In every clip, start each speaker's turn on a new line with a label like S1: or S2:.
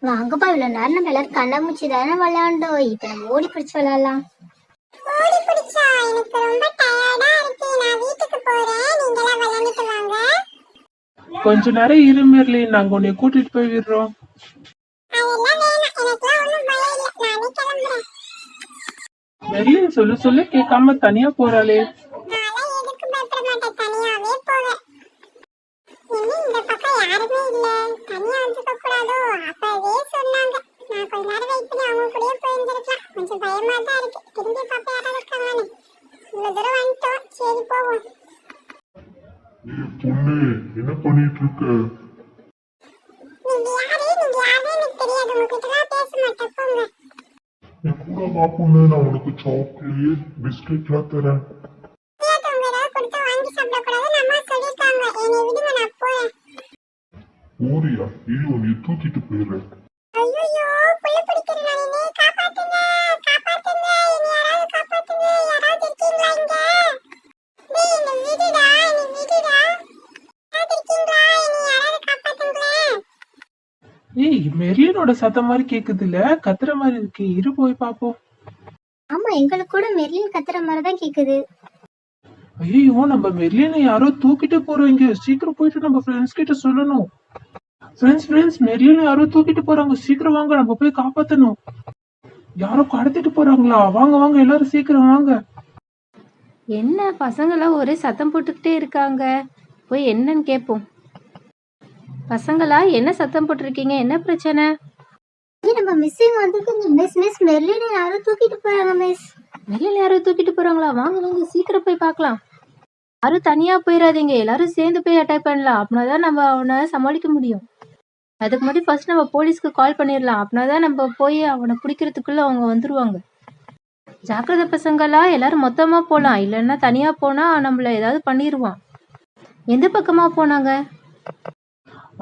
S1: வாங்கப்பா, இவ்வளவு நேரம் நம்ம எல்லாரும் கண்ணாமூச்சி தானே விளையாண்டோம். இப்ப நம்ம ஓடி பிடிச்சு விளையாடலாம்.
S2: ஓடி பிடிச்சா? எனக்கு ரொம்ப டயர்டா இருக்கு. நான் வீட்டுக்கு போறேன். நீங்க எல்லாம் விளையாண்டுட்டு வாங்க.
S3: கொஞ்ச நேரம் இரு மெர்லின், நாங்க உன்னை கூட்டிட்டு போய் விடுறோம்.
S2: அதெல்லாம் வேணாம். எனக்குலாம் ஒண்ணும் பயம் இல்ல. நானே கிளம்புறேன்.
S3: மெர்லின் சொல்ல சொல்ல கேட்காம தனியா போறாளே.
S2: நான்லாம் எதுக்கு பயப்பட மாட்டேன். தனியாவே போவேன். என்ன இந்த பக்கம் யாருமே இல்ல? தனியா வந்துக்க கூடாதோ? அப்பவே சொன்னாங்க. நான் கொஞ்ச நேரம் வெயிட் பண்ணி அவங்க கூடயே போயிருந்திருக்கலாம். கொஞ்சம் பயமா தான் இருக்கு. திரும்பி பார்க்க யாராவது இருக்காங்கன்னு. இவ்வளவு தூரம் வந்துட்டோம். சரி போவோம்.
S4: பொண்ணு, என்ன பண்ணிட்டு இருக்க?
S2: நீங்க யாருன்னு எனக்கு தெரியாது. உங்ககிட்ட தான் பேச மாட்டேன். போங்க.
S4: என் கூட வா பொண்ணு, நான் உனக்கு சாக்லேட் பிஸ்கெட்லாம் தரேன்.
S2: அவங்க ஏதாவது கொடுத்தா வாங்கி சாப்பிடக்கூடாதுன்னு அம்மா சொல்லியிருக்காங்க. என்னை விடுங்க, நான் போறேன்.
S4: ஓரியா, இரு உன்னை தூக்கிட்டு போயிடுறேன்.
S2: ஐயோ, புள்ள பிடிக்கிற நானே. காப்பாத்துங்க, காப்பாத்துங்க. என்னை யாராவது காப்பாத்துங்க. யாராவது இருக்கீங்களா இங்க? டேய், என்னை விடுடா, என்னை விடுடா. யாராவது இருக்கீங்களா? என்னை யாராவது காப்பாத்துங்களேன்.
S3: ஏய், மெர்லினோட சத்தம் மாதிரி கேக்குது இல்ல, கத்துற மாதிரி இருக்கு. இரு போய் பாப்போம்.
S1: ஆமா, எங்களுக்கு கூட மெர்லின் கத்துற மாதிரிதான் கேக்குது.
S3: ஐயோ, நம்ம மெர்லினை யாரோ தூக்கிட்டு போறோங்க. சீக்கிரம் போயிட்டு நம்ம ஃப்ரெண்ட்ஸ் கிட்ட சொல்லணும். ஃப்ரெண்ட்ஸ் மெர்லினை யாரோ தூக்கிட்டு போறாங்க. சீக்கிரம் வாங்க, நம்ம போய் காப்பாத்தணும். யாரோ கடத்திட்டு போறாங்களா? வாங்க வாங்க, எல்லாரும் சீக்கிரம் வாங்க.
S5: என்ன பசங்களாம் ஒரே சத்தம் போட்டுக்கிட்டே இருக்காங்க. போய் என்னன்னு கேட்போம். பசங்களா, என்ன சத்தம் போட்டிருக்கீங்க? என்ன பிரச்சனை?
S1: நம்ம மிஸ்ஸிங் வந்திருக்கு. மிஸ் மெர்லினை யாரோ தூக்கிட்டு போறாங்க மிஸ்.
S5: வெளியில யாரும் தூக்கிட்டு போறாங்களா? வாங்க வாங்க, சீக்கிரம் போய் பார்க்கலாம். யாரும் தனியா போயிடாதீங்க, எல்லாரும் சேர்ந்து போய் அட்டாக் பண்ணலாம். அப்படின்னாதான் நம்ம அவனை சமாளிக்க முடியும். அதுக்கு முன்னாடி ஃபர்ஸ்ட் நம்ம போலீஸ்க்கு கால் பண்ணிடலாம். அப்படின்னாதான் நம்ம போய் அவனை பிடிக்கிறதுக்குள்ள அவங்க வந்துருவாங்க. ஜாக்கிரதை பசங்களா, எல்லாரும் மொத்தமா போலாம். இல்லைன்னா தனியா போனா நம்மள ஏதாவது பண்ணிடுவான். எந்த பக்கமா போனாங்க?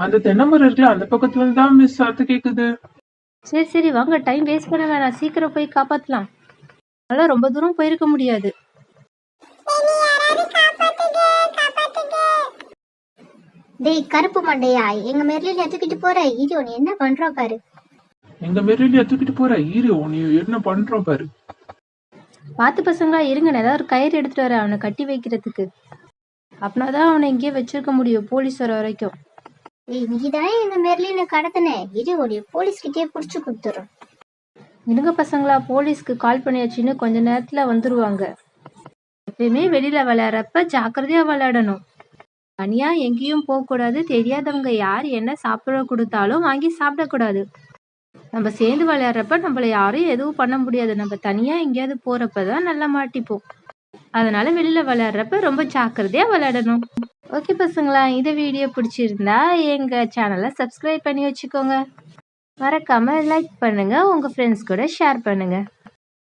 S3: அந்த தென்னமரம் இருக்குல்ல, அந்த பக்கத்துல இருந்து தான் மிஸ் சத்தம் கேக்குது.
S5: சரி சரி வாங்க, டைம் வேஸ்ட் பண்ண வேணாம், சீக்கிரம் போய் காப்பாத்தலாம். அதெல்லாம் ரொம்ப தூரம் போயிருக்க முடியாது.
S2: என்னை யாராவது காப்பாத்துங்க, காப்பாத்துங்க.
S1: டேய் கருப்பு மண்டையா, எங்க மெர்லினை தூக்கிட்டு போற. இது நீ என்ன பண்ற பாரு.
S3: எங்க மெர்லினை தூக்கிட்டு போற. இரு உன்னை என்ன பண்றோம் பாரு.
S5: பார்த்து பசங்களா இருங்க, நான் ஏதாவது ஒரு கயிறு எடுத்துட்டு வரேன் அவனை கட்டி வைக்கிறதுக்கு. அப்படின்னாதான் அவனை இங்கேயே வச்சிருக்க முடியும் போலீஸ் வர வரைக்கும்.
S1: ஏய், நீதானே எங்க மெர்லினை கடத்தின. இது உடைய போலீஸ் கிட்டே புடிச்சு கொடுத்துரும்.
S5: இருங்க பசங்களா, போலீஸ்க்கு கால் பண்ணியாச்சுன்னு கொஞ்ச நேரத்துல வந்துருவாங்க. எப்பயுமே வெளியில விளையாடுறப்ப ஜாக்கிரதையா விளையாடணும். தனியா எங்கேயும் போகக்கூடாது. தெரியாதவங்க யார் என்ன சாப்பிட கொடுத்தாலும் வாங்கி சாப்பிடக்கூடாது. நம்ம சேர்ந்து விளையாடுறப்ப நம்மள யாரும் எதுவும் பண்ண முடியாது. நம்ம தனியா எங்கேயாவது போறப்பதான் நல்லா மாட்டிப்போம். அதனால வெளியில விளையாடுறப்ப ரொம்ப ஜாக்கிரதையா விளையாடணும். ஓகே பசங்களா, இந்த வீடியோ பிடிச்சிருந்தா எங்க சேனலை சப்ஸ்கிரைப் பண்ணி வச்சுக்கோங்க. மறக்காம லைக் பண்ணுங்க, உங்க ஃப்ரெண்ட்ஸ் கூட ஷேர் பண்ணுங்க.